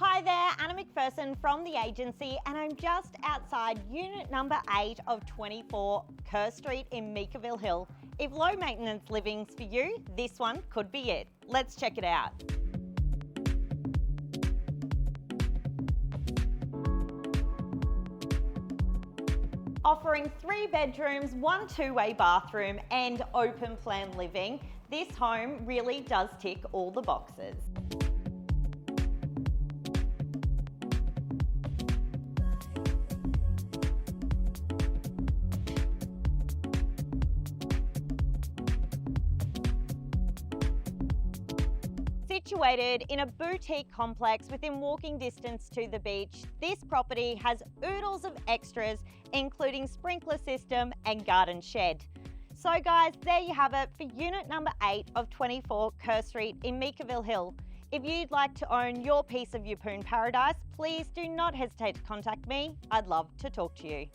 Hi there, Anna McPherson from the agency, and I'm just outside unit number 8 of 24 Kerr Street in Meikleville Hill. If low maintenance living's for you, this one could be it. Let's check it out. Offering 3 bedrooms, 1 two-way bathroom and open plan living, this home really does tick all the boxes. Situated in a boutique complex within walking distance to the beach, this property has oodles of extras, including sprinkler system and garden shed. So guys, there you have it for unit number 8 of 24 Kerr Street in Meikleville Hill. If you'd like to own your piece of Yeppoon paradise, please do not hesitate to contact me. I'd love to talk to you.